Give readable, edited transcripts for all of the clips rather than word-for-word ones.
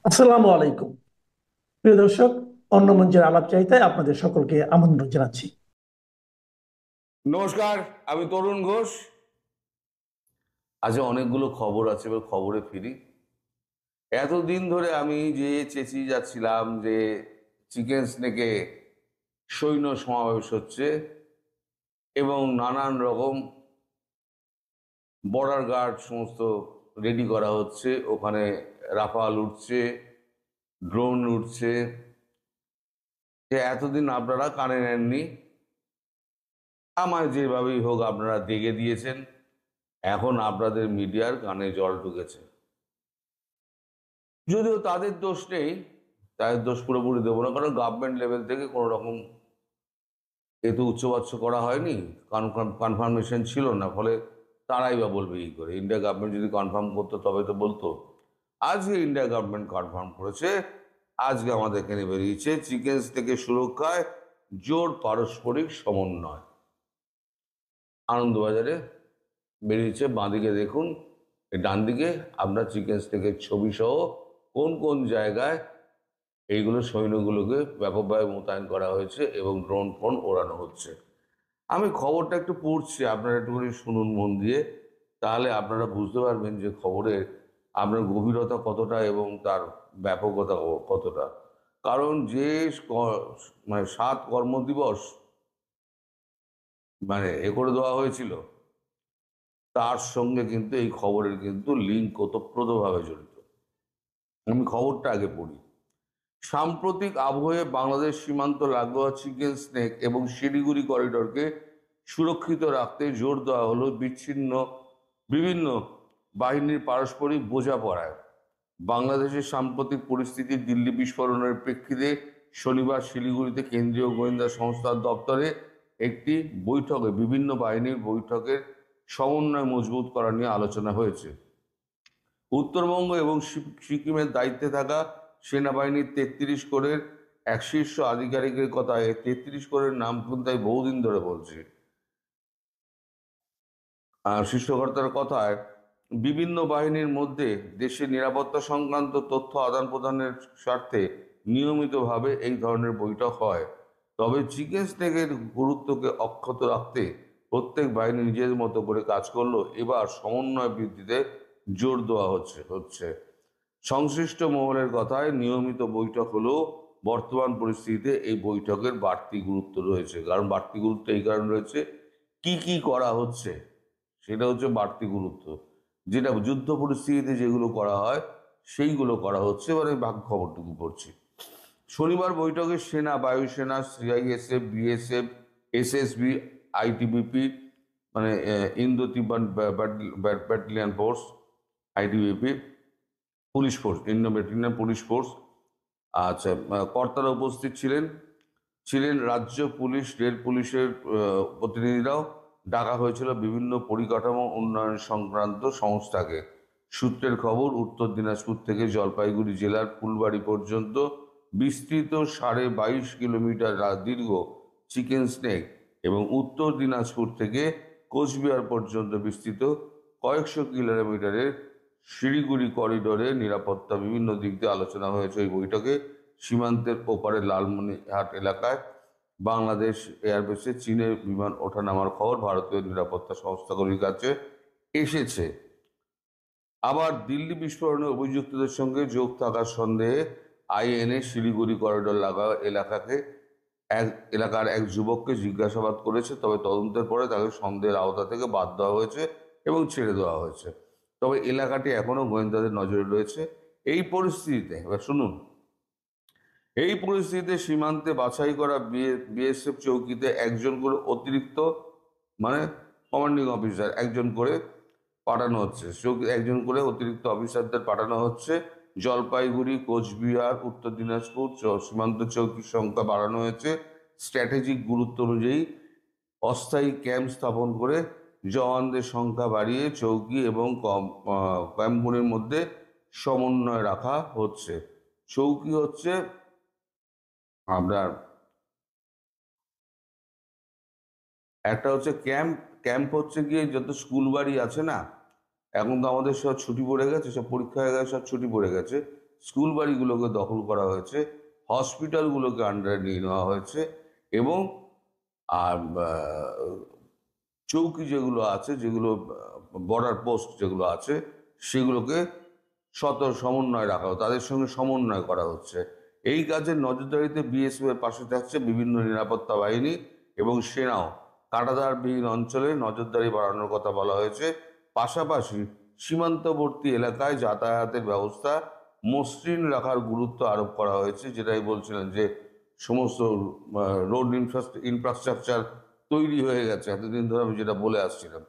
আসসালামু আলাইকুম। প্রিয় দর্শক, অন্য মঞ্চের আলাপচারিতায় আপনাদের সকলকে আমন্ত্রণ জানাচ্ছি। নমস্কার, আমি তরুণ ঘোষ। আজ অনেকগুলো খবর আছে, এবার খবরে ফিরি। এতদিন ধরে আমি যে চেঁচিয়ে যাচ্ছিলাম যে চিকেন স্নেকে সৈন্য সমাবেশ হচ্ছে এবং নানান রকম বর্ডার গার্ড সমস্ত রেডি করা হচ্ছে, ওখানে রাফাল উঠছে, ড্রোন উঠছে, যে এতদিন আপনারা কানে নেননি। আমায় যেভাবেই হোক আপনারা দেখে দিয়েছেন, এখন আপনাদের মিডিয়ার কানে জল ঢুকেছে। যদিও তাদের দোষ নেই, তাদের দোষ পুরোপুরি দেবো না, কারণ গভর্নমেন্ট লেভেল থেকে কোনো রকম এতে উচ্চবাচ্য করা হয়নি, কনফার্মেশন ছিল না, ফলে তারাই বা বলবে কি করে। ইন্ডিয়া গভর্নমেন্ট যদি কনফার্ম করতো তবে তো বলতো। আজকে ইন্ডিয়া গভর্নমেন্ট কনফার্ম করেছে, আজকে আমাদের এখানে বেরিয়েছে চিকেন থেকে সুরক্ষায় জোর পারস্পরিক সমন্বয়। আনন্দবাজারে বেরিয়েছে, বাঁদিকে দেখুন, এই ডান দিকে আপনার চিকেন স্টেকের ছবি সহ কোন কোন জায়গায় এইগুলো সৈন্যগুলোকে ব্যাপকভাবে মোতায়েন করা হয়েছে এবং ড্রোন ফোন ওড়ানো হচ্ছে। আমি খবরটা একটু পড়ছি, আপনারা একটুখানি শুনুন মন দিয়ে, তাহলে আপনারা বুঝতে পারবেন যে খবরের আপনার গভীরতা কতটা এবং তার ব্যাপকতা কতটা। কারণ যে মানে 7 কর্মদিবস মানে করে দেওয়া হয়েছিল, তার সঙ্গে কিন্তু এই খবরের কিন্তু লিঙ্ক ওতপ্রোতভাবে জড়িত। আমি খবরটা আগে পড়ি। সাম্প্রতিক আবহে বাংলাদেশ সীমান্ত লাগোয়া চিকেন স্নেক এবং শিলিগুড়ি করিডোরকে সুরক্ষিত রাখতে জোর দেওয়া হলো বিভিন্ন বাহিনীর পারস্পরিক বোঝাপড়ায়। বাংলাদেশের সাম্প্রতিক পরিস্থিতি, দিল্লি বিস্ফোরণের প্রেক্ষিতে শনিবার শিলিগুড়িতে কেন্দ্রীয় গোয়েন্দা সংস্থার দপ্তরে একটি বৈঠকে বিভিন্ন বাহিনীর বৈঠকের সমন্বয় মজবুত করা নিয়ে আলোচনা হয়েছে। উত্তরবঙ্গ এবং সিকিমের দায়িত্বে থাকা সেনাবাহিনীর 33 কোরের এক শীর্ষ আধিকারিকের কথায়, 33 কোরের নাম কিন্তু আমি বহুদিন ধরে বলছি, শীর্ষকর্তার কথায় বিভিন্ন বাহিনীর মধ্যে দেশের নিরাপত্তা সংক্রান্ত তথ্য আদান প্রদানের স্বার্থে নিয়মিতভাবে এই ধরনের বৈঠক হয়। তবে চিকেন স্নেকের গুরুত্বকে অক্ষত রাখতে প্রত্যেক বাহিনী নিজের মতো করে কাজ করলো, এবার সমন্বয় বৃদ্ধিতে জোর দেওয়া হচ্ছে। সংশ্লিষ্ট মহলের কথায় নিয়মিত বৈঠক হলেও বর্তমান পরিস্থিতিতে এই বৈঠকের বাড়তি গুরুত্ব রয়েছে। কারণ বাড়তি গুরুত্ব এই কারণে রয়েছে, কি কি করা হচ্ছে সেটা হচ্ছে বাড়তি গুরুত্ব। যেটা যুদ্ধ পরিস্থিতিতে যেগুলো করা হয় সেইগুলো করা হচ্ছে, মানে বাকি খবরটুকু পড়ছি। শনিবার বৈঠকে সেনা, বায়ুসেনা, সিআইএসএফ, বিএসএফ, এসএসবি, আইটিবিপি মানে ইন্দো তিব্বত battalion force, ITBP, police force, Indo battalion police force, আচ্ছা, কর্তারা উপস্থিত ছিলেন। রাজ্য পুলিশ, রেল পুলিশের প্রতিনিধিরাও। ডাকা হয়েছিল বিভিন্ন পরিকাঠামো উন্নয়ন সংক্রান্ত সংস্থাকে। সূত্রের খবর, উত্তর দিনাজপুর থেকে জলপাইগুড়ি জেলার ফুলবাড়ি পর্যন্ত বিস্তৃত 22.5 কিলোমিটার দীর্ঘ চিকেন স্নেক এবং উত্তর দিনাজপুর থেকে কোচবিহার পর্যন্ত বিস্তৃত কয়েকশো কিলোমিটারের শিলিগুড়ি করিডোরে নিরাপত্তা বিভিন্ন দিক দিয়ে আলোচনা হয়েছে এই বৈঠকে। সীমান্তের ওপারে লালমনিরহাট এলাকায় বাংলাদেশ এয়ারবেসে চীনের বিমান ওঠানামার খবর ভারতীয় নিরাপত্তা সংস্থাগুলির কাছে এসেছে। আবার দিল্লি বিস্ফোরণে অভিযুক্তদের সঙ্গে যোগ থাকার সন্দেহে আইএনএ শিলিগুড়ি করিডোর লাগা এক এলাকার এক যুবককে জিজ্ঞাসাবাদ করেছে, তবে তদন্তের পরে তাকে সন্দেহের আওতা থেকে বাদ দেওয়া হয়েছে এবং ছেড়ে দেওয়া হয়েছে। তবে এলাকাটি এখনো গোয়েন্দাদের নজরে রয়েছে। এই পরিস্থিতিতে এবার শুনুন, এই পরিস্থিতিতে সীমান্তে বাছাই করা বিএসএফ চৌকিতে একজন করে অতিরিক্ত মানে কমান্ডিং অফিসার একজন করে পাঠানো হচ্ছে, একজন করে অতিরিক্ত অফিসারদের পাঠানো হচ্ছে। জলপাইগুড়ি, কোচবিহার, উত্তর দিনাজপুর সীমান্ত চৌকির সংখ্যা বাড়ানো হয়েছে। স্ট্র্যাটেজিক গুরুত্ব অনুযায়ী অস্থায়ী ক্যাম্প স্থাপন করে জওয়ানদের সংখ্যা বাড়িয়ে চৌকি এবং ক্যাম্পগুলির মধ্যে সমন্বয় রাখা হচ্ছে। চৌকি হচ্ছে আপনার, একটা হচ্ছে ক্যাম্প। ক্যাম্প হচ্ছে গিয়ে যত স্কুল বাড়ি আছে না, এখন তো আমাদের সব ছুটি পড়ে গেছে, সব পরীক্ষা হয়ে গেছে, সব ছুটি পড়ে গেছে। স্কুল বাড়িগুলোকে দখল করা হয়েছে, হসপিটালগুলোকে আন্ডারে নিয়ে নেওয়া হয়েছে, এবং আর চৌকি যেগুলো আছে, যেগুলো বর্ডার পোস্ট যেগুলো আছে, সেগুলোকে সমন্বয় রাখা হচ্ছে, তাদের সঙ্গে সমন্বয় করা হচ্ছে। এই কাজের নজরদারিতে বিএসএফ এর পাশে থাকছে বিভিন্ন নিরাপত্তা বাহিনী এবং সেনাও। কাঁটাতারবিহীন অঞ্চলে নজরদারি বাড়ানোর কথা বলা হয়েছে। পাশাপাশি সীমান্তবর্তী এলাকায় যাতায়াতের ব্যবস্থা মসৃণ রাখার গুরুত্ব আরোপ করা হয়েছে, যেটাই বলছিলেন যে সমস্ত রোড ইনফ্রাস্ট্রাকচার তৈরি হয়ে গেছে, এতদিন ধরে আমি যেটা বলে আসছিলাম।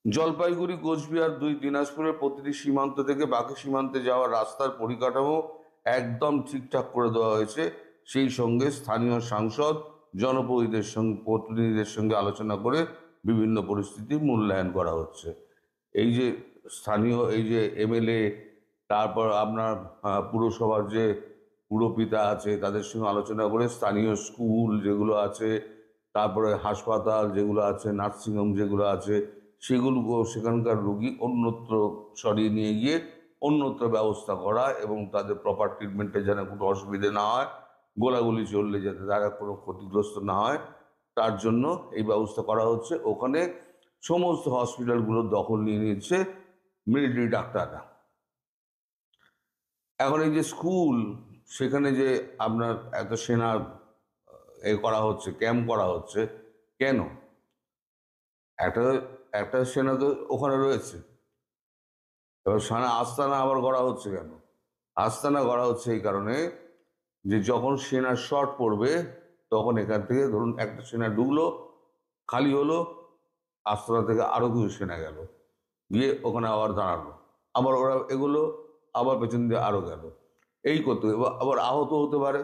জলপাইগুড়ি, কোচবিহার, দিনাজপুরের প্রতিটি সীমান্ত থেকে বাকি সীমান্তে যাওয়ার রাস্তার পরিকাঠামো একদম ঠিকঠাক করে দেওয়া হয়েছে। সেই সঙ্গে স্থানীয় সাংসদ, প্রতিনিধিদের সঙ্গে আলোচনা করে বিভিন্ন পরিস্থিতির মূল্যায়ন করা হচ্ছে। এই যে স্থানীয়, এই যে এমএলএ, তারপর আপনার পুরসভার যে পুরপিতা আছে, তাদের সঙ্গে আলোচনা করে স্থানীয় স্কুল যেগুলো আছে, তারপরে হাসপাতাল যেগুলো আছে, নার্সিংহোম যেগুলো আছে, সেগুলো সেখানকার রোগী অন্যত্র সরিয়ে নিয়ে গিয়ে অন্যত্র ব্যবস্থা করা, এবং তাদের প্রপার ট্রিটমেন্টে যেন কোনো অসুবিধে না হয়, গোলাগুলি চললে যাতে তারা কোনো ক্ষতিগ্রস্ত না হয়, তার জন্য এই ব্যবস্থা করা হচ্ছে। ওখানে সমস্ত হসপিটালগুলোর দখল নিয়ে নিচ্ছে মিলিটারি ডাক্তাররা। এখন এই যে স্কুল, সেখানে যে আপনার এত সেনা করা হচ্ছে, ক্যাম্প করা হচ্ছে, কেন? একটা একটা সেনা তো ওখানে রয়েছে। এবার সেনা আস্তানা আবার করা হচ্ছে কেন? আস্তানা করা হচ্ছে এই কারণে যে যখন সেনার শর্ট পড়বে, তখন এখান থেকে ধরুন একটা সেনা ঢুকলো, খালি হলো, আস্তানা থেকে আরো কিছু সেনা গেল, গিয়ে ওখানে আবার দাঁড়ালো, আবার ওরা এগুলো, আবার পেছন দিয়ে আরো গেল, এই করতে আবার আহত হতে পারে,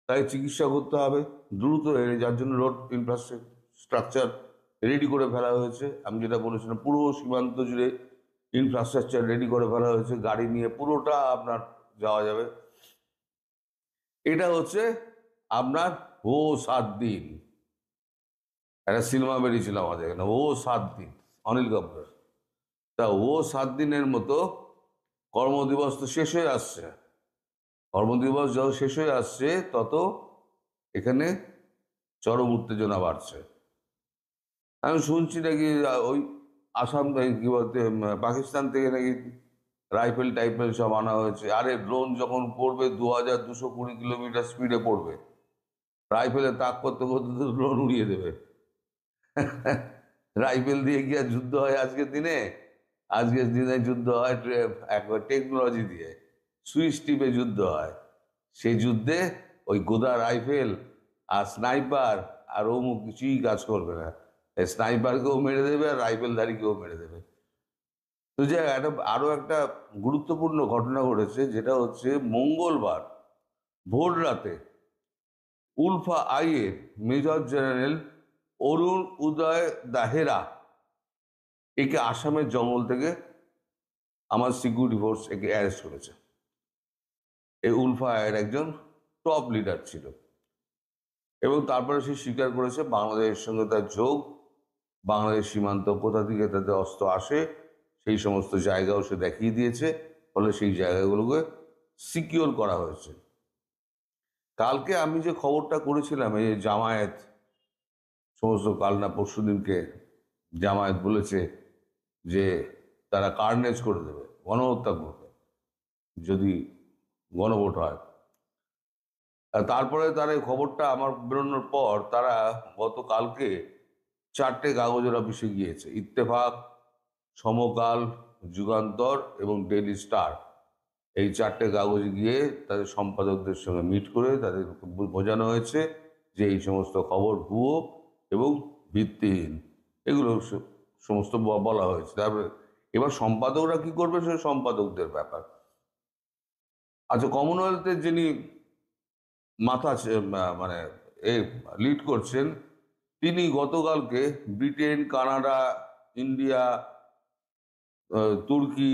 তাই চিকিৎসা করতে হবে দ্রুত। যার জন্য রোড ইনফ্রাস্ট্রাকচার রেডি করে ফেলা হয়েছে। আমি যেটা বলেছিলাম, পুরো সীমান্ত জুড়ে ইনফ্রাস্ট্রাকচার রেডি করে ফেলা হয়েছে, গাড়ি নিয়ে পুরোটা আপনার যাওয়া যাবে। এটা হচ্ছে আপনার ও 7 দিন। একটা সিনেমা বেরিয়েছিল আমাদের এখানে, ও 7 দিন, অনিল কাপুরের। তা ও 7 দিনের মতো কর্মদিবস তো শেষ হয়ে আসছে। কর্মদিবস যত শেষ হয়ে আসছে, তত এখানে চরম উত্তেজনা বাড়ছে। আমি শুনছি নাকি ওই আসাম, কি বলতে, পাকিস্তান থেকে নাকি রাইফেল টাইফেল সব আনা হয়েছে। আরে ড্রোন যখন পড়বে 2220 কিলোমিটার স্পিডে পড়বে, রাইফেলে তাক করতে করতে তো ড্রোন উড়িয়ে দেবে। রাইফেল দিয়ে কি আর যুদ্ধ হয় আজকের দিনে? আজকের দিনে যুদ্ধ হয় একবার টেকনোলজি দিয়ে, সুইচ টিপে যুদ্ধ হয়। সেই যুদ্ধে ওই গোদা রাইফেল আর স্নাইপার আর অমুক কিছুই কাজ করবে না। স্নাইপারকেও মেরে দেবে আর রাইফেলধারীকেও মেরে দেবে। তো যে আরো একটা গুরুত্বপূর্ণ ঘটনা ঘটেছে, যেটা হচ্ছে মঙ্গলবার ভোর রাতে উলফা আই এর মেজর জেনারেল অরুণ উদয় দাহেরা, একে আসামের জঙ্গল থেকে আমার সিকিউরিটি ফোর্স একে অ্যারেস্ট করেছে। এই উলফা আইয়ের একজন টপ লিডার ছিল, এবং তারপরে সে স্বীকার করেছে বাংলাদেশের সঙ্গে তার যোগ, বাংলাদেশ সীমান্ত কোথা থেকে তাদের অস্ত্র আসে সেই সমস্ত জায়গাও সে দেখিয়ে দিয়েছে। ফলে সেই জায়গাগুলোকে সিকিওর করা হয়েছে। কালকে আমি যে খবরটা করেছিলাম, এই জামায়াত সমস্ত, কাল না পরশু দিনকে জামায়াত বলেছে যে তারা কার্নেজ করে দেবে, গণহত্যা করবে যদি গণভোট হয়। আর তারপরে তার এই খবরটা আমার বেরোনোর পর তারা গতকালকে 4টে কাগজের অফিসে গিয়েছে, ইত্তেফাক, সমকাল, যুগান্তর এবং ডেইলি স্টার। এই 4টে কাগজে গিয়ে তাদের সম্পাদকদের সঙ্গে মিট করে তাদের বোঝানো হয়েছে যে এই সমস্ত খবর ভুয়ো এবং ভিত্তিহীন, এগুলো সমস্ত বলা হয়েছে। তারপরে এবার সম্পাদকরা কি করবে, সে সম্পাদকদের ব্যাপার। আচ্ছা, কমনওয়েলথের যিনি মাথা মানে এ লিড করছেন, তিনি গতকালকে ব্রিটেন, কানাডা, ইন্ডিয়া, তুর্কি,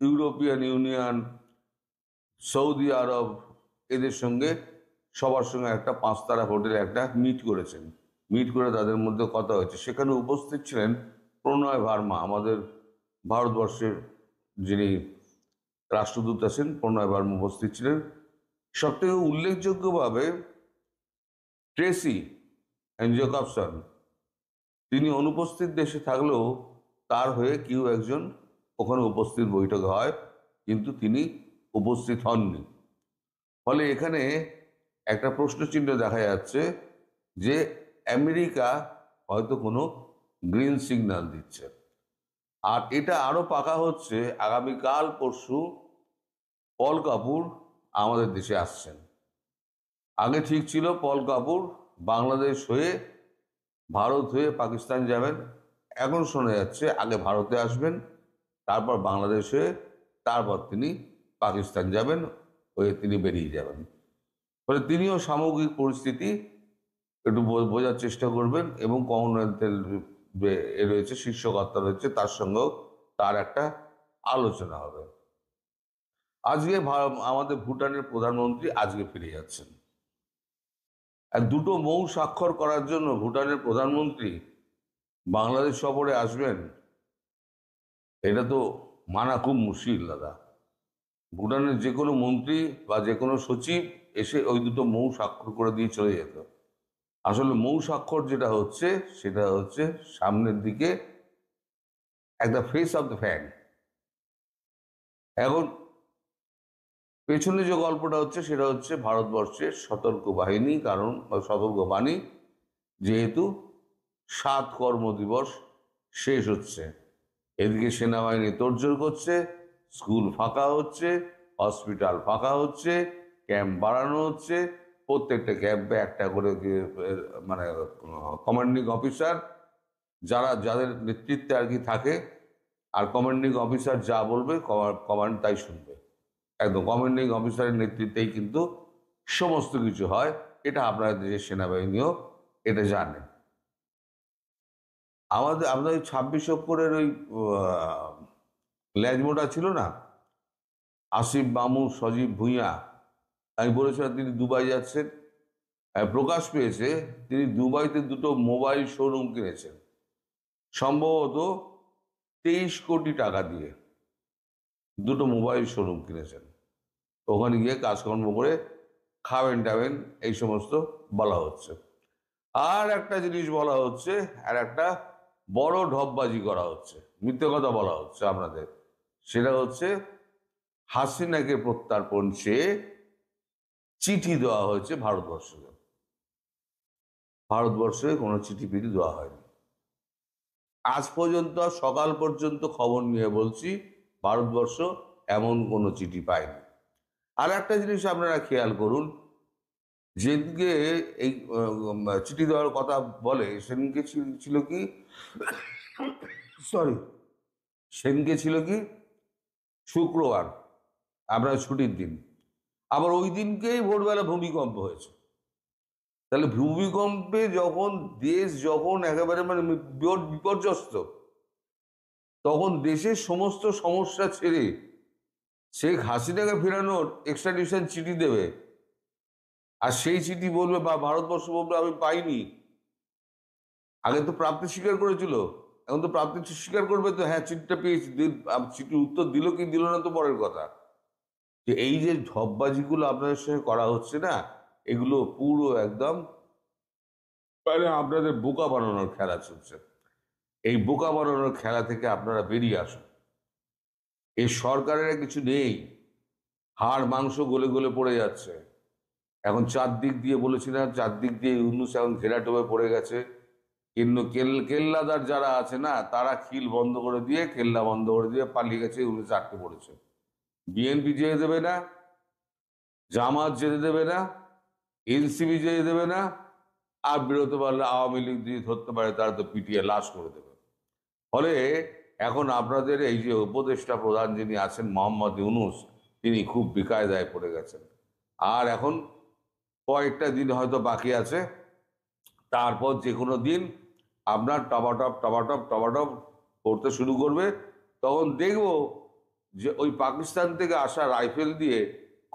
ইউরোপিয়ান ইউনিয়ন, সৌদি আরব, এদের সঙ্গে সবার সঙ্গে একটা 5 তারা হোটেলে একটা মিট করেছেন। মিট করে তাদের মধ্যে কথা হয়েছে। সেখানে উপস্থিত ছিলেন প্রণয় ভার্মা, আমাদের ভারতবর্ষের যিনি রাষ্ট্রদূত আছেন, প্রণয় বর্মা উপস্থিত ছিলেন। সব থেকে উল্লেখযোগ্যভাবে ট্রেসি জেকবসন, তিনি অনুপস্থিত দেশে থাকলেও তার হয়ে কেউ একজন ওখানে উপস্থিত বৈঠকে হয়, কিন্তু তিনি উপস্থিত হননি। ফলে এখানে একটা প্রশ্নচিহ্ন দেখা যাচ্ছে যে আমেরিকা হয়তো কোনো গ্রিন সিগন্যাল দিচ্ছে। আর এটা আরো পাকা হচ্ছে আগামীকাল পরশু পল কাপুর আমাদের দেশে আসছেন। আগে ঠিক ছিল পল কাপুর বাংলাদেশ হয়ে, ভারত হয়ে পাকিস্তান যাবেন। এখন শোনা যাচ্ছে আগে ভারতে আসবেন, তারপর বাংলাদেশ হয়ে, তারপর তিনি পাকিস্তান যাবেন, হয়ে তিনি বেরিয়ে যাবেন। ফলে তিনিও সামগ্রিক পরিস্থিতি একটু বোঝার চেষ্টা করবেন, এবং কমনওয়েলথের রয়েছে শীর্ষ কর্তা রয়েছে, তার সঙ্গেও তার একটা আলোচনা হবে। আজকে আমাদের ভুটানের প্রধানমন্ত্রী আজকে ফিরে যাচ্ছেন। আর দুটো মৌ স্বাক্ষর করার জন্য ভুটানের প্রধানমন্ত্রী বাংলাদেশ সফরে আসবেন, এটা তো মানা খুব মুশকিল দাদা। ভুটানের যে কোনো মন্ত্রী বা যে কোনো সচিব এসে ওই দুটো মৌ স্বাক্ষর করে দিয়ে চলে যেত। আসলে মৌ স্বাক্ষর যেটা হচ্ছে সেটা হচ্ছে সামনের দিকে একটা ফেস অফ দ্য ফ্যান। এখন পেছনে যে গল্পটা হচ্ছে সেটা হচ্ছে ভারতবর্ষের সতর্ক বাহিনী, কারণ সতর্ক বাণী, যেহেতু 7 কর্মদিবস শেষ হচ্ছে, এদিকে সেনাবাহিনী তোড়জোড় করছে, স্কুল ফাঁকা হচ্ছে, হসপিটাল ফাঁকা হচ্ছে, ক্যাম্প বাড়ানো হচ্ছে, প্রত্যেকটা ক্যাম্পে একটা করে মানে কমান্ডিং অফিসার, যাদের নেতৃত্বে আর কি থাকে, আর কমান্ডিং অফিসার যা বলবে কমান্ড তাই শুনবে। একদম কমান্ডিং অফিসারের নেতৃত্বেই কিন্তু সমস্ত কিছু হয়। এটা আপনাদের দেশের সেনাবাহিনীও এটা জানে। আপনাদের 26 অক্টোবরের ওই ল্যাজমোটা ছিল না, আসিফ মামুন, সজীব ভুঁইয়া, আমি বলেছিলাম তিনি দুবাই যাচ্ছেন। প্রকাশ পেয়েছে তিনি দুবাইতে দুটো মোবাইল শোরুম কিনেছেন, সম্ভবত 23 কোটি টাকা দিয়ে দুটো মোবাইল শোরুম কিনেছেন। ওখানে গিয়ে কাজকর্ম করে খাবেন টাবেন, এই সমস্ত বলা হচ্ছে। আর একটা জিনিস বলা হচ্ছে, আর একটা বড় ঢপবাজি করা হচ্ছে, মিথ্যে কথা বলা হচ্ছে আপনাদের। সেটা হচ্ছে হাসিনাকে প্রত্যার্পণ চেয়ে চিঠি দেওয়া হয়েছে ভারতবর্ষকে। ভারতবর্ষে কোনো চিঠি পিঠি দেওয়া হয়নি আজ পর্যন্ত। সকাল পর্যন্ত খবর নিয়ে বলছি, ভারতবর্ষ এমন কোনো চিঠি পায়নি। আর একটা জিনিস আপনারা খেয়াল করুন, যেদিকে এই চিঠি দেওয়ার কথা বলে, সেদিনকে ছিল কি, সরি, সেদিনকে ছিল কি শুক্রবার, আপনার ছুটির দিন। আবার ওই দিনকেই ভোরবেলা ভূমিকম্প হয়েছে। তাহলে ভূমিকম্পে যখন দেশ যখন একেবারে মানে বিপর্যস্ত, তখন দেশের সমস্ত সমস্যা ছেড়ে শেখ হাসিনাকে ফেরানোর এক্সট্রাডিশন চিঠি দেবে, আর সেই চিঠি বলবে বা ভারতবর্ষ বলবে আমি পাইনি। আগে তো প্রাপ্তি স্বীকার করেছিল, এখন তো প্রাপ্তি স্বীকার করবে তো, হ্যাঁ চিঠিটা পেয়েছি, চিঠির উত্তর দিল কি দিল না তো পরের কথা। যে এই যে ঢপবাজিগুলো আপনাদের সঙ্গে করা হচ্ছে না, এগুলো পুরো একদম মানে আপনাদের বোকা বানানোর খেলা চলছে। এই বোকা বানানোর খেলা থেকে আপনারা বেরিয়ে আসুন। এই সরকারের কিছু নেই, হাড় মাংস গলে গলে পড়ে যাচ্ছে। এখন চারদিক দিয়ে বলেছি না, চারদিক দিয়ে ইউনূস এখন ঘেরাটোপে পড়ে গেছে। কিন্তু কেল্লাদার যারা আছে না, তারা খিল বন্ধ করে দিয়ে, কেল্লা বন্ধ করে দিয়ে পালিয়ে গেছে, ইউনূস আটকে পড়েছে। বিএনপি যেতে দেবে না, জামাত যেতে দেবে না, এনসিপি যেতে দেবে না, আর বেরোতে পারলে আওয়ামী লীগ যদি ধরতে পারে তারা তো পিটিয়ে লাশ করে দেবে। ফলে এখন আপনাদের এই যে উপদেষ্টা প্রধান যিনি আছেন মোহাম্মদ ইউনূস, তিনি খুব বিকায়দায় পড়ে গেছেন। আর এখন কয়েকটা দিন হয়তো বাকি আছে, তারপর যে কোনো দিন আপনার টপাটপ টপাটপ টপাটপ করতে শুরু করবে। তখন দেখব যে ওই পাকিস্তান থেকে আসা রাইফেল দিয়ে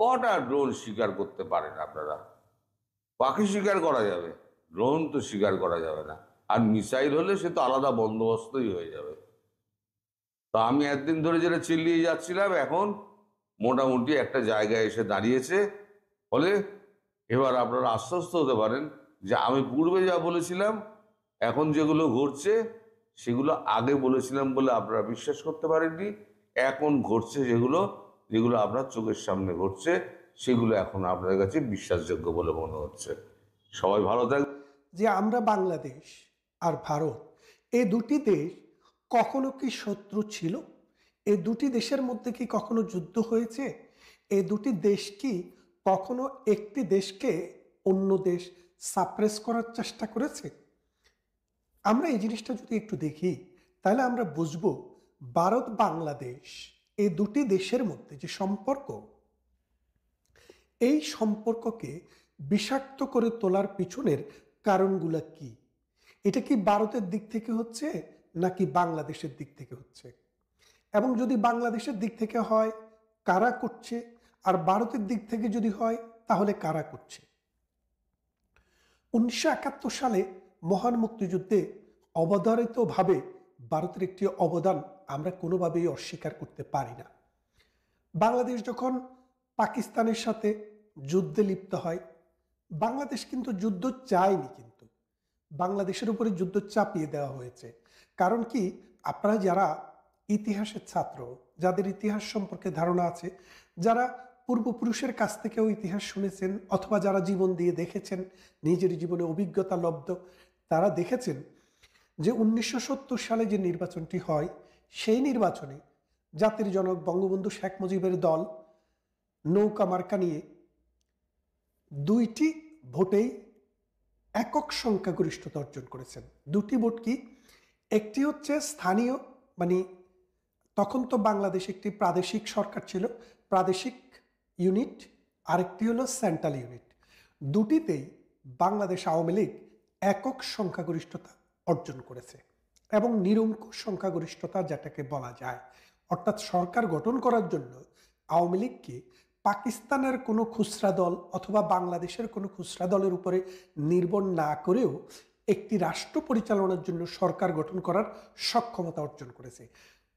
কটা ড্রোন শিকার করতে পারেন আপনারা। পাখি শিকার করা যাবে, ড্রোন তো শিকার করা যাবে না। আর মিসাইল হলে সে তো আলাদা বন্দোবস্তই হয়ে যাবে। তো আমি একদিন ধরে যেটা চিল্লিয়ে যাচ্ছিলাম, এখন মোটামুটি একটা জায়গায় এসে দাঁড়িয়েছে। ফলে এবার আপনারা আশ্বস্ত হতে পারেন যে আমি পূর্বে যা বলেছিলাম, এখন যেগুলো ঘটছে সেগুলো আগে বলেছিলাম বলে আপনারা বিশ্বাস করতে পারেননি। এখন ঘটছে যেগুলো যেগুলো আপনার চোখের সামনে ঘটছে, সেগুলো এখন আপনাদের কাছে বিশ্বাসযোগ্য বলে মনে হচ্ছে। সবাই ভালো থাকবেন। যে আমরা বাংলাদেশ আর ভারত, এই দুটি দেশ কখনো কি শত্রু ছিল? এই দুটি দেশের মধ্যে কি কখনো যুদ্ধ হয়েছে? এই দুটি দেশ কি কখনো একটি দেশকে অন্য দেশ সাপ্রেস করার চেষ্টা করেছে? আমরা এই জিনিসটা যদি একটু দেখি, তাহলে আমরা বুঝবো ভারত বাংলাদেশ এই দুটি দেশের মধ্যে যে সম্পর্ক, এই সম্পর্ককে বিষাক্ত করে তোলার পিছনের কারণগুলো কি? এটা কি ভারতের দিক থেকে হচ্ছে নাকি বাংলাদেশের দিক থেকে হচ্ছে? এবং যদি বাংলাদেশের দিক থেকে হয়, কারা করছে? আর ভারতের দিক থেকে যদি হয়, তাহলে কারা করছে? 1971 সালে মহান মুক্তিযুদ্ধে অবধারিতভাবে ভারতের একটি অবদান আমরা কোনোভাবেই অস্বীকার করতে পারি না। বাংলাদেশ যখন পাকিস্তানের সাথে যুদ্ধে লিপ্ত হয়, বাংলাদেশ কিন্তু যুদ্ধ চায়নি, কিন্তু বাংলাদেশের উপরে যুদ্ধ চাপিয়ে দেওয়া হয়েছে। কারণ কি, আপনারা যারা ইতিহাসের ছাত্র, যাদের ইতিহাস সম্পর্কে ধারণা আছে, যারা পূর্বপুরুষের কাছ থেকেও ইতিহাস শুনেছেন অথবা যারা জীবন দিয়ে দেখেছেন, নিজের জীবনে অভিজ্ঞতা লব্ধ, তারা দেখেছেন যে 1970 সালে যে নির্বাচনটি হয়, সেই নির্বাচনে জাতির জনক বঙ্গবন্ধু শেখ মুজিবের দল নৌকা মার্কা নিয়ে দুইটি ভোটেই একক সংখ্যাগরিষ্ঠতা অর্জন করেছেন। দুটি ভোট কি? একটি হচ্ছে স্থানীয়, মানে তখন তো বাংলাদেশ একটি প্রাদেশিক সরকার ছিল, প্রাদেশিক ইউনিট, আরেকটি হলো সেন্ট্রাল ইউনিট। দুটিতেই বাংলাদেশ আওয়ামী লীগ একক সংখ্যাগরিষ্ঠতা অর্জন করেছে এবং নিরঙ্কুশ সংখ্যাগরিষ্ঠতা যেটাকে বলা যায়। অর্থাৎ সরকার গঠন করার জন্য আওয়ামী লীগকে পাকিস্তানের কোনো খুচরা দল অথবা বাংলাদেশের কোনো খুচরা দলের উপরে নির্ভর না করেও একটি রাষ্ট্র পরিচালনার জন্য সরকার গঠন করার সক্ষমতা অর্জন করেছে।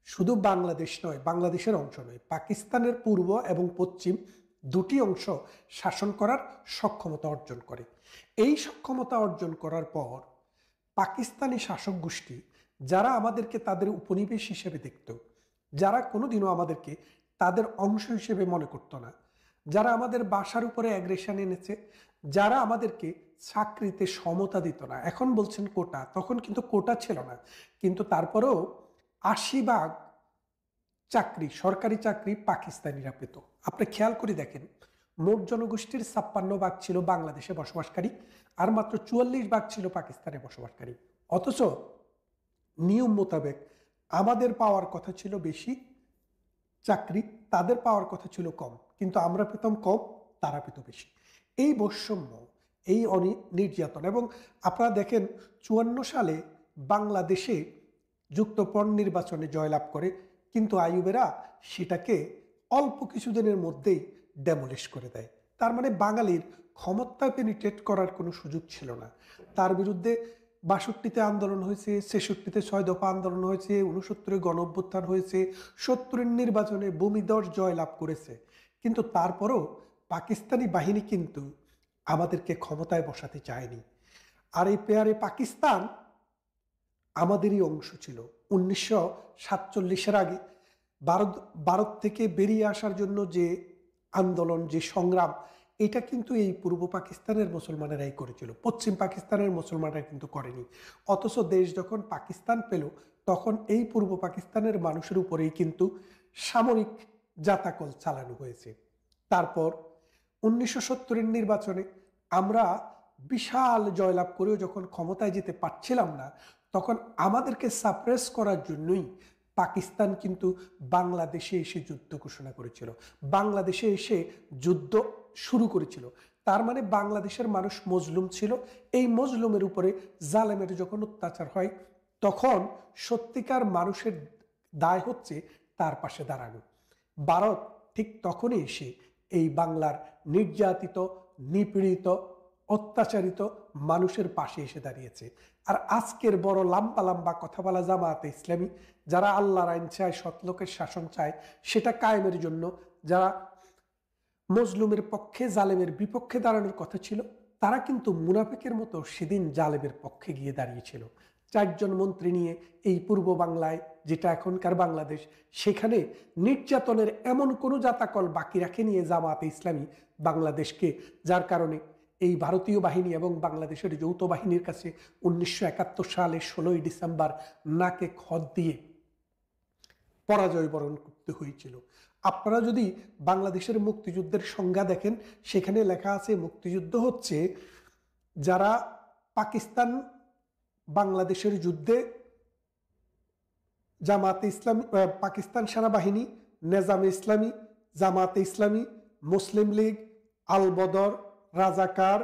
শুধু বাংলাদেশ নয়, বাংলাদেশের অংশ নয়, পাকিস্তানের পূর্ব এবং পশ্চিম দুটি অংশ শাসন করার সক্ষমতা অর্জন করে। এই সক্ষমতা অর্জন করার পর পাকিস্তানি শাসক গোষ্ঠী, যারা আমাদেরকে তাদের উপনিবেশ হিসেবে দেখত, যারা কোনোদিনও আমাদেরকে তাদের অংশ হিসেবে মনে করতো না, যারা আমাদের বাসার উপরে অ্যাগ্রেশন এনেছে, যারা আমাদেরকে চাকরিতে সমতা দিত না, এখন বলছেন কোটা, তখন কিন্তু কোটা ছিল না, কিন্তু তারপরেও 80% চাকরি, সরকারি চাকরি পাকিস্তানিরা পেত। আপনি খেয়াল করে দেখেন, মোট জনগোষ্ঠীর 56% ছিল বাংলাদেশে বসবাসকারী, আর মাত্র 44% ছিল পাকিস্তানে বসবাসকারী। অথচ নিয়ম মোতাবেক আমাদের পাওয়ার কথা ছিল বেশি চাকরি, তাদের পাওয়ার কথা ছিল কম, কিন্তু আমরা পেতাম কম, তারা পেত বেশি। এই বৈষম্য, এই নির্যাতন, এবং আপনারা দেখেন 54 সালে বাংলাদেশে যুক্তফ্রন্ট নির্বাচনে জয়লাভ করে, কিন্তু আইয়ুবেরা সেটাকে অল্প কিছুদিনের মধ্যেই ডেমোলিশ করে দেয়। তার মানে বাঙালির ক্ষমতায় পেনিট্রেট করার কোনো সুযোগ ছিল না। তার বিরুদ্ধে 62-তে আন্দোলন হয়েছে, 66-তে 6 দফা আন্দোলন হয়েছে, 69-এ গণ অভ্যুত্থান হয়েছে, 70-এর নির্বাচনে ভূমিধস জয় লাভ করেছে। কিন্তু তারপরও পাকিস্তানি বাহিনী কিন্তু আমাদেরকে ক্ষমতায় বসাতে চায়নি। আর এই পেয়ারে পাকিস্তান আমাদেরই অংশ ছিল। 1947-এর আগে ভারত থেকে বেরিয়ে আসার জন্য যে আন্দোলন, যে সংগ্রাম, এটা কিন্তু এই পূর্ব পাকিস্তানের মুসলমানেরাই করেছিল, পশ্চিম পাকিস্তানের মুসলমানরা কিন্তু করেনি। অথচ দেশ যখন পাকিস্তান পেল, তখন এই পূর্ব পাকিস্তানের মানুষের উপরেই কিন্তু সামরিক জাতাকল চালানো হয়েছে। তারপর 1970-এর নির্বাচনে আমরা বিশাল জয়লাভ করেও যখন ক্ষমতায় যেতে পারছিলাম না, তখন আমাদেরকে সাপ্রেস করার জন্যই পাকিস্তান কিন্তু বাংলাদেশে এসে যুদ্ধ ঘোষণা করেছিল, বাংলাদেশে এসে যুদ্ধ শুরু করেছিল। তার মানে বাংলাদেশের মানুষ মজলুম ছিল। এই মজলুমের উপরে জালেমের যখন অত্যাচার হয়, তখন সত্যিকার মানুষের দায় হচ্ছে তার পাশে দাঁড়ানো। ভারত ঠিক তখনই এসে এই বাংলার নির্যাতিত, নিপীড়িত, অত্যাচারিত মানুষের পাশে এসে দাঁড়িয়েছে। আর আজকের বড় লম্বা লম্বা কথা বলা জামায়াতে ইসলামী, যারা আল্লাহর আইন চায়, সৎলোকের শাসন চায়, সেটা কায়েমের জন্য যারা মজলুমের পক্ষে, জালেমের বিপক্ষে দাঁড়ানোর কথা ছিল, তারা কিন্তু মুনাফিকের মতো সেদিন জালেমের পক্ষে গিয়ে দাঁড়িয়েছিল। 4 জন মন্ত্রী নিয়ে এই পূর্ব বাংলায়, যেটা এখনকার বাংলাদেশ, সেখানে নির্যাতনের এমন কোনো জাতাকল বাকি রাখে নিয়ে জামায়াতে ইসলামী বাংলাদেশকে, যার কারণে এই ভারতীয় বাহিনী এবং বাংলাদেশের যৌথ বাহিনীর কাছে 1971 সালে 16ই ডিসেম্বর নাকে খত দিয়ে পরাজয় বরণ করতে হয়েছিল। আপনারা যদি বাংলাদেশের মুক্তিযুদ্ধের সংজ্ঞা দেখেন, সেখানে লেখা আছে মুক্তিযুদ্ধ হচ্ছে যারা পাকিস্তান বাংলাদেশের যুদ্ধে জামাতে ইসলামী, পাকিস্তান সেনাবাহিনী, নেজামে ইসলামী, জামাতে ইসলামী, মুসলিম লীগ, আল বদর, রাজাকার,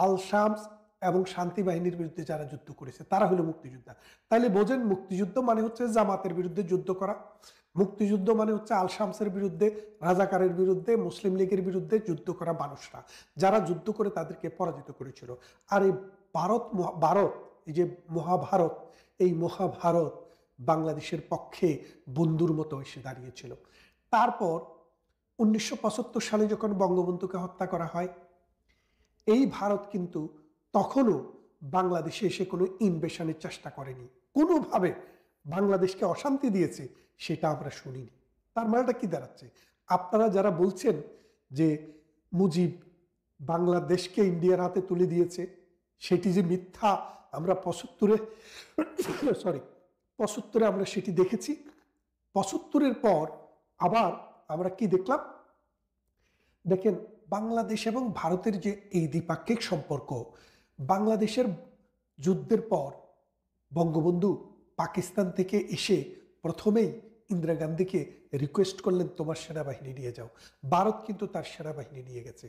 আল শামস এবং শান্তি বাহিনীর বিরুদ্ধে যারা যুদ্ধ করেছে তারা হলো মুক্তিযোদ্ধা। তাহলে বোঝেন, মুক্তিযুদ্ধ মানে হচ্ছে জামাতের বিরুদ্ধে যুদ্ধ করা, মুক্তিযুদ্ধ মানে হচ্ছে আল শামসের বিরুদ্ধে, রাজাকারের বিরুদ্ধে, মুসলিম লীগের বিরুদ্ধে যুদ্ধ করা মানুষরা, যারা যুদ্ধ করে তাদেরকে পরাজিত করেছিল। আর এই ভারত, এই যে মহাভারত, এই মহাভারত বাংলাদেশের পক্ষে বন্ধুর মতো এসে দাঁড়িয়েছিল। তারপর 1975 সালে যখন বঙ্গবন্ধুকে হত্যা করা হয়, এই ভারত কিন্তু তখনও বাংলাদেশে এসে কোনো ইনভেশনের চেষ্টা করেনি, কোনোভাবে বাংলাদেশকে অশান্তি দিয়েছে সেটা আমরা শুনিনি। তার মানেটা কি দাঁড়াচ্ছে? আপনারা যারা বলছেন যে মুজিব বাংলাদেশকে ইন্ডিয়ার হাতে তুলে দিয়েছে, সেটি যে মিথ্যা, আমরা 75 আমরা সেটি দেখেছি। 75-এর পর আবার আমরা কি দেখলাম? দেখেন, বাংলাদেশ এবং ভারতের যে এই দ্বিপাক্ষিক সম্পর্ক, বাংলাদেশের যুদ্ধের পর বঙ্গবন্ধু পাকিস্তান থেকে এসে প্রথমেই ইন্দিরা গান্ধীকে রিকোয়েস্ট করলেন তোমার সেনাবাহিনী নিয়ে যাও। ভারত কিন্তু তার সেনাবাহিনী নিয়ে গেছে।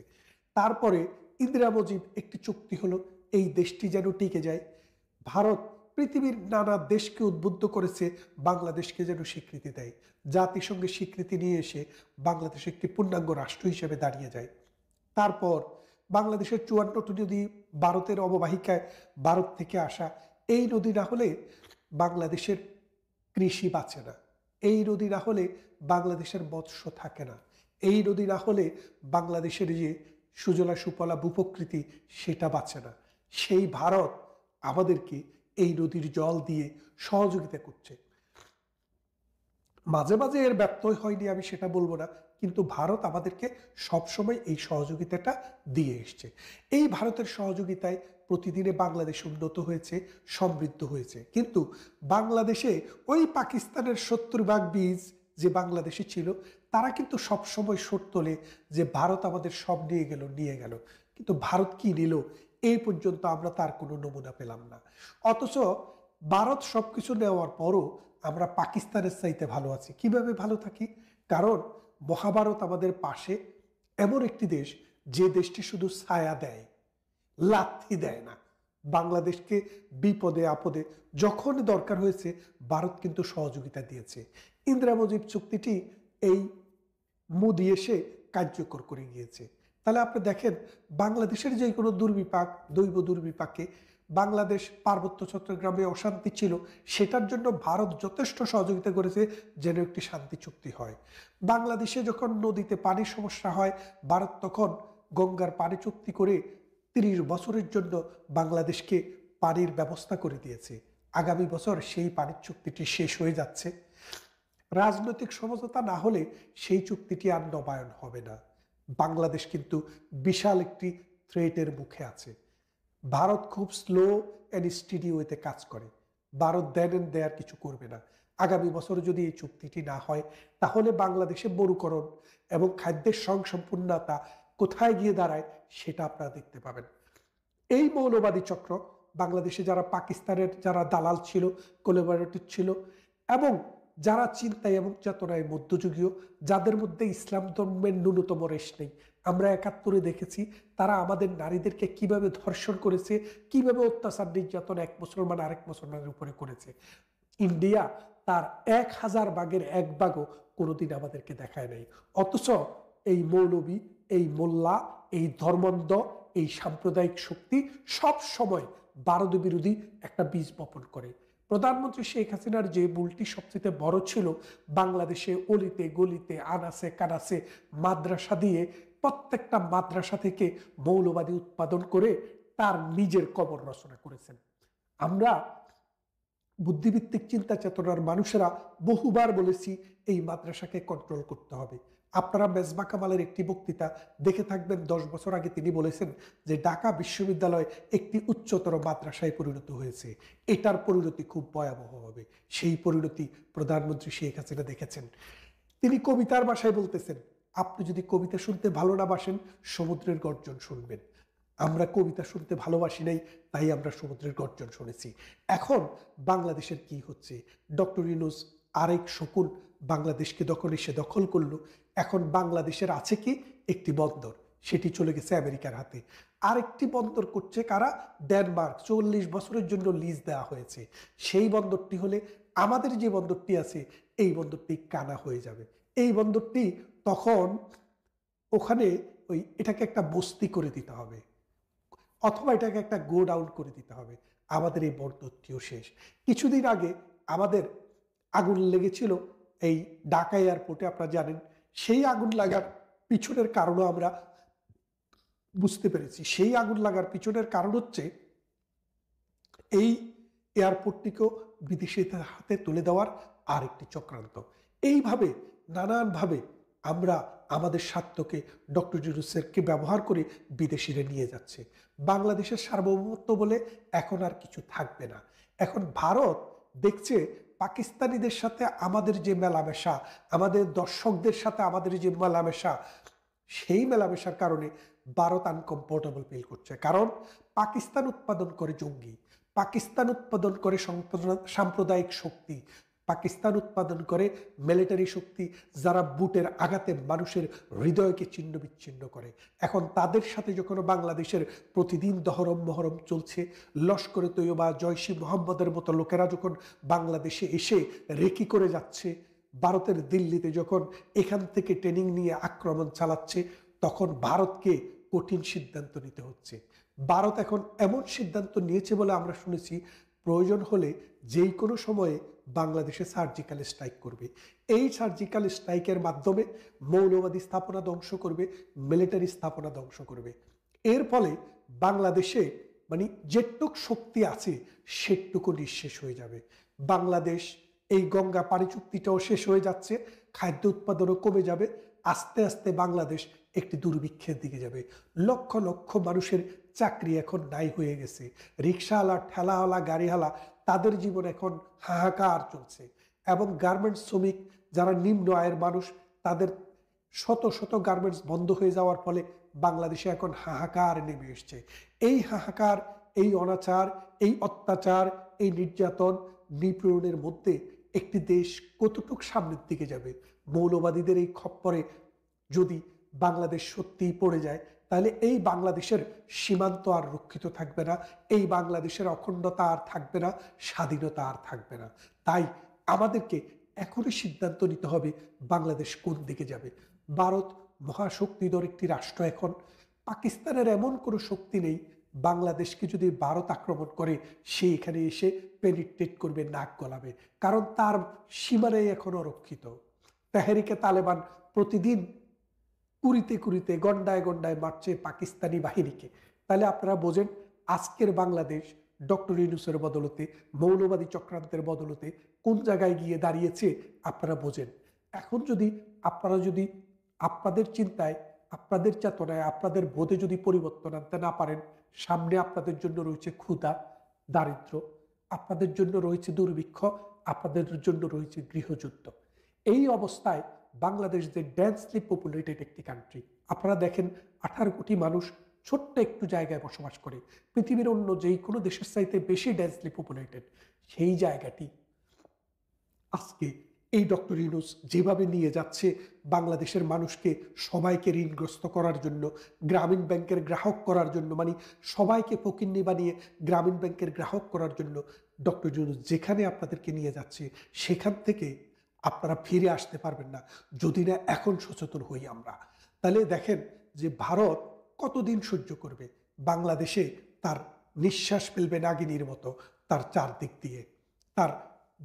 তারপরে ইন্দিরা মুজিব একটি চুক্তি হলো, এই দেশটি যেন টিকে যায়। ভারত পৃথিবীর নানা দেশকে উদ্বুদ্ধ করেছে বাংলাদেশকে যেন স্বীকৃতি দেয়। জাতিসংঘের স্বীকৃতি নিয়ে এসে বাংলাদেশ একটি পূর্ণাঙ্গ রাষ্ট্র হিসেবে দাঁড়িয়ে যায়। তারপর বাংলাদেশের 54টি নদী ভারতের অববাহিকায়, ভারত থেকে আসা। এই নদী না হলে বাংলাদেশের কৃষি বাঁচে না, এই নদী না হলে বাংলাদেশের মৎস্য থাকে না, এই নদী না হলে বাংলাদেশের যে সুজলা সুফলা ভূপ্রকৃতি সেটা বাঁচে না। সেই ভারত আমাদেরকে এই নদীর জল দিয়ে সহযোগিতা করছে। মাঝে মাঝে এর ব্যত্যয় হয়নি, আমি সেটা বলবো না, কিন্তু ভারত আমাদেরকে সবসময় এই সহযোগিতাটা দিয়ে এসছে। এই ভারতের সহযোগিতায় প্রতিদিনে বাংলাদেশ উন্নত হয়েছে, সমৃদ্ধ হয়েছে। কিন্তু বাংলাদেশে ওই পাকিস্তানের 70 ভাগ বীজ যে বাংলাদেশে ছিল, তারা কিন্তু সবসময় শোধ তোলে যে ভারত আমাদের সব নিয়ে গেল। কিন্তু ভারত কি নিল এই পর্যন্ত আমরা তার কোনো নমুনা পেলাম না। অথচ ভারত সবকিছু নেওয়ার পরও আমরা পাকিস্তানের চাইতে ভালো আছি। কিভাবে ভালো থাকি? কারণ মহাভারত আমাদের পাশে এমন একটি দেশ, যে দেশটি শুধু ছায়া দেয়, লাথি দেয় না। বাংলাদেশকে বিপদে আপদে যখন দরকার হয়েছে ভারত কিন্তু সহযোগিতা দিয়েছে। ইন্দিরা মুজিব চুক্তিটি এই মোদি এসে কার্যকর করে গিয়েছে। তাহলে আপনি দেখেন, বাংলাদেশের যে কোনো দুর্বিপাক, দৈব দুর্বিপাকে, বাংলাদেশ পার্বত্য চট্টগ্রামে অশান্তি ছিল, সেটার জন্য ভারত যথেষ্ট সহযোগিতা করেছে যেন একটি শান্তি চুক্তি হয়। বাংলাদেশে যখন নদীতে পানির সমস্যা হয়, ভারত তখন গঙ্গার পানি চুক্তি করে 30 বছরের জন্য বাংলাদেশকে পানির ব্যবস্থা করে দিয়েছে। আগামী বছর সেই পানির চুক্তিটি শেষ হয়ে যাচ্ছে। রাজনৈতিক সমঝোতা না হলে সেই চুক্তিটি আর নবায়ন হবে না। বাংলাদেশ কিন্তু বিশাল একটি থ্রেটের মুখে আছে। ভারত খুব স্লো অ্যান্ড স্টেডি ওয়েতে কাজ করে। ভারত দেন এন্ড দেয়ার কিছু করবে না। আগামী বছর যদি এই চুক্তিটি না হয়, তাহলে বাংলাদেশে মরুকরণ এবং খাদ্যের স্বয়ংসম্পূর্ণতা কোথায় গিয়ে দাঁড়ায় সেটা আপনারা দেখতে পাবেন। এই মৌলবাদী চক্র বাংলাদেশে যারা পাকিস্তানের যারা দালাল ছিল, কোলাবরেটর ছিল, এবং যারা চিন্তায় এবং চেতনায় মধ্যযুগীয়, যাদের মধ্যে ইসলাম ধর্মের ন্যূনতম রেশ নেই। আমরা 71-এ দেখেছি তারা আমাদের নারীদেরকে কিভাবে ধর্ষণ করেছে, কিভাবে অত্যাচার নির্যাতন এক মুসলমান আরেক মুসলমানের উপরে করেছে। ইন্ডিয়া তার 1000 ভাগের 1 ভাগও কোনোদিন আমাদেরকে দেখায় নাই। অথচ এই মৌলবী, এই মোল্লা, এই ধর্মান্ধ, এই সাম্প্রদায়িক শক্তি সব সময় ভারত বিরোধী একটা বীজ বপন করে। প্রধানমন্ত্রী শেখ হাসিনার যে ভুলটি সবচেয়ে বড় ছিল, বাংলাদেশে অলিতে গলিতে আনাসে কানাসে মাদ্রাসা দিয়ে প্রত্যেকটা মাদ্রাসা থেকে মৌলবাদী উৎপাদন করে তার নিজের কবর রচনা করেছেন। আমরা বুদ্ধিভিত্তিক চিন্তা চেতনার মানুষেরা বহুবার বলেছি এই মাদ্রাসাকে কন্ট্রোল করতে হবে। আপনারা মেজবা কামালের একটি বক্তৃতা দেখে থাকবেন, 10 বছর আগে তিনি বলেছেন যে ঢাকা বিশ্ববিদ্যালয় একটি উচ্চতর মাদ্রাসায় পরিণত হয়েছে, এটার পরিণতি খুব ভয়াবহ হবে। সেই পরিণতি প্রধানমন্ত্রী শেখ হাসিনা দেখেছেন। তিনি কবিতার ভাষায় বলতেছেন, আপনি যদি কবিতা শুনতে ভালো না বাসেন, সমুদ্রের গর্জন শুনবেন। আমরা কবিতা শুনতে ভালোবাসি নাই, তাই আমরা সমুদ্রের গর্জন শুনেছি। এখন বাংলাদেশের কি হচ্ছে? ডক্টর ইউনূস আরেক শকুন বাংলাদেশকে দখল করলো। এখন বাংলাদেশের আছে কি? একটি বন্দর, সেটি চলে গেছে আমেরিকার হাতে। আরেকটি বন্দর করছে কারা? ডেনমার্ক। 40 বছরের জন্য লিজ দেওয়া হয়েছে। সেই বন্দরটি হলে আমাদের যে বন্দরটি আছে, এই বন্দরটি কানা হয়ে যাবে। এই বন্দরটি তখন ওখানে এটাকে একটা বস্তি করে দিতে হবে, অথবা এটাকে একটা গো ডাউন করে দিতে হবে। আমাদের এই বন্দরটিও শেষ। কিছুদিন আগে আমাদের আগুন লেগেছিল এই ঢাকা এয়ারপোর্টে, আপনারা জানেন। সেই আগুন লাগার পিছনের কারণও আমরা বুঝতে পেরেছি। সেই আগুন লাগার পিছনের কারণ হচ্ছে এই এয়ারপোর্টটিকেও বিদেশিদের হাতে তুলে দেওয়ার আরেকটি চক্রান্ত। এইভাবে নানানভাবে আমরা আমাদের স্বার্থকে ডক্টর ইউনূসকে ব্যবহার করে বিদেশিরা নিয়ে যাচ্ছে। বাংলাদেশের সার্বভৌমত্ব বলে এখন আর কিছু থাকবে না। এখন ভারত দেখছে পাকিস্তানিদের সাথে আমাদের যে মেলামেশা, আমাদের দর্শকদের সাথে আমাদের যে মেলামেশা, সেই মেলামেশার কারণে ভারত আনকমফোর্টেবল ফিল করছে। কারণ পাকিস্তান উৎপাদন করে জঙ্গি, পাকিস্তান উৎপাদন করে সাম্প্রদায়িক শক্তি, পাকিস্তান উৎপাদন করে মিলিটারি শক্তি, যারা বুটের আঘাতে মানুষের হৃদয়কে ছিন্ন বিচ্ছিন্ন করে। এখন তাদের সাথে যখন বাংলাদেশের প্রতিদিন দহরম মহরম চলছে, লস্করে তৈয়বা, জয়শী মোহাম্মদের মতো লোকেরা যখন বাংলাদেশে এসে রেকি করে যাচ্ছে, ভারতের দিল্লিতে যখন এখান থেকে ট্রেনিং নিয়ে আক্রমণ চালাচ্ছে, তখন ভারতকে কঠিন সিদ্ধান্ত নিতে হচ্ছে। ভারত এখন এমন সিদ্ধান্ত নিয়েছে বলে আমরা শুনেছি, প্রয়োজন হলে যেই কোনো সময়ে বাংলাদেশে সার্জিক্যাল স্ট্রাইক করবে। এই সার্জিক্যাল স্ট্রাইকের মাধ্যমে মৌলবাদী স্থাপনা ধ্বংস করবে, মিলিটারি স্থাপনা ধ্বংস করবে। এর ফলে বাংলাদেশে যেটুক শক্তি আছে সেটুকু নিঃশেষ হয়ে যাবে। বাংলাদেশ এই গঙ্গা পানি চুক্তিটাও শেষ হয়ে যাচ্ছে, খাদ্য উৎপাদনও কমে যাবে। আস্তে আস্তে বাংলাদেশ একটি দুর্ভিক্ষের দিকে যাবে। লক্ষ লক্ষ মানুষের চাকরি এখন নাই হয়ে গেছে। রিক্সাওয়ালা, ঠেলাওয়ালা, গাড়িওয়ালা, তাদের জীবন এখন হাহাকার চলছে। এবং গার্মেন্টস শ্রমিক, যারা নিম্ন আয়ের মানুষ, তাদের শত শত গার্মেন্টস বন্ধ হয়ে যাওয়ার ফলে বাংলাদেশে এখন হাহাকার নেমে এসছে। এই হাহাকার, এই অনাচার, এই অত্যাচার, এই নির্যাতন, নিপীড়নের মধ্যে একটি দেশ কতটুক সামনের দিকে যাবে? মৌলবাদীদের এই খপ্পরে যদি বাংলাদেশ সত্যিই পড়ে যায়, তাহলে এই বাংলাদেশের সীমান্ত আর রক্ষিত থাকবে না, এই বাংলাদেশের অখণ্ডতা আর থাকবে না, স্বাধীনতা আর থাকবে না। তাই আমাদেরকে এখনই সিদ্ধান্ত নিতে হবে বাংলাদেশ কোন দিকে যাবে। ভারত মহাশক্তিধর একটি রাষ্ট্র। এখন পাকিস্তানের এমন কোনো শক্তি নেই, বাংলাদেশকে যদি ভারত আক্রমণ করে সে এখানে এসে পেনিট্রেট করবে, নাক গলাবে, কারণ তার সীমানাই এখনো রক্ষিত। তেহরিকে তালেবান প্রতিদিন কুড়িতে কুড়িতে, গন্ডায় গন্ডায় মারছে পাকিস্তানি বাহিনীকে। তাহলে আপনারা বোঝেন আজকের বাংলাদেশ ডক্টর ইউনূসের বদলতে, মৌলবাদী চক্রান্তের বদলতে কোন জায়গায় গিয়ে দাঁড়িয়েছে আপনারা বোঝেন। এখন যদি আপনারা আপনাদের চিন্তায়, আপনাদের চেতনায়, আপনাদের বোধে যদি পরিবর্তন আনতে না পারেন, সামনে আপনাদের জন্য রয়েছে ক্ষুধা, দারিদ্র, আপনাদের জন্য রয়েছে দুর্ভিক্ষ, আপনাদের জন্য রয়েছে গৃহযুদ্ধ। এই অবস্থায় বাংলাদেশ যে ডেন্সলি পপুলেটেড একটি কান্ট্রি, আপনারা দেখেন 18 কোটি মানুষ ছোট্ট একটু জায়গায় বসবাস করে, পৃথিবীর অন্য যেই কোনো দেশের চাইতে বেশি ডেন্সলি পপুলেটেড। সেই জায়গাটি আজকে এই ডক্টর ইউনূস যেভাবে নিয়ে যাচ্ছে বাংলাদেশের মানুষকে, সবাইকে ঋণগ্রস্ত করার জন্য, গ্রামীণ ব্যাংকের গ্রাহক করার জন্য, সবাইকে ফকিন্নি বানিয়ে গ্রামীণ ব্যাংকের গ্রাহক করার জন্য ডক্টর ইউনূস যেখানে আপনাদেরকে নিয়ে যাচ্ছে, সেখান থেকে আপনারা ফিরে আসতে পারবেন না যদি না এখন সচেতন হই আমরা। তাহলে দেখেন যে ভারত কতদিন সহ্য করবে বাংলাদেশে তার নিঃশ্বাস ফেলবে নাগিনীর মতো তার চারদিক দিয়ে। তার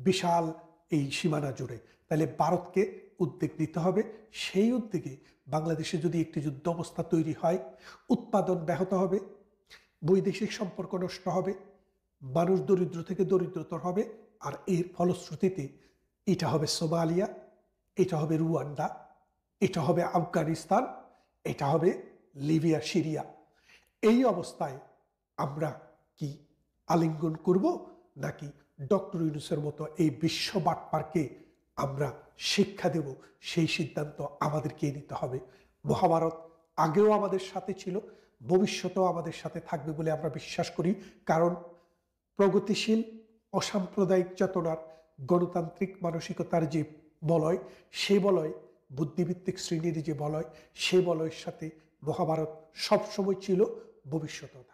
বিশাল এই সীমানা জুড়ে। তাহলে ভারতকে উদ্যোগ নিতে হবে। সেই উদ্যোগে বাংলাদেশে যদি একটি যুদ্ধ অবস্থা তৈরি হয়, উৎপাদন ব্যাহত হবে, বৈদেশিক সম্পর্ক নষ্ট হবে, মানুষ দরিদ্র থেকে দরিদ্রতর হবে, আর এর ফলশ্রুতিতে এটা হবে সোমালিয়া, এটা হবে রুয়ান্ডা, এটা হবে আফগানিস্তান, এটা হবে লিবিয়া, সিরিয়া। এই অবস্থায় আমরা কি আলিঙ্গন করব, নাকি ডক্টর ইউনূসের মতো এই বিশ্ব বাটপারকে আমরা শিক্ষা দেব? সেই সিদ্ধান্ত আমাদেরকে নিতে হবে। মহাভারত আগেও আমাদের সাথে ছিল, ভবিষ্যতেও আমাদের সাথে থাকবে বলে আমরা বিশ্বাস করি। কারণ প্রগতিশীল অসাম্প্রদায়িক চেতনার, গণতান্ত্রিক মানসিকতার যে বলয়, সে বলয়, বুদ্ধিভিত্তিক শ্রেণীর যে বলয়, সে বলয়ের সাথে মহাভারত সবসময় ছিল, ভবিষ্যতেও থাকবে।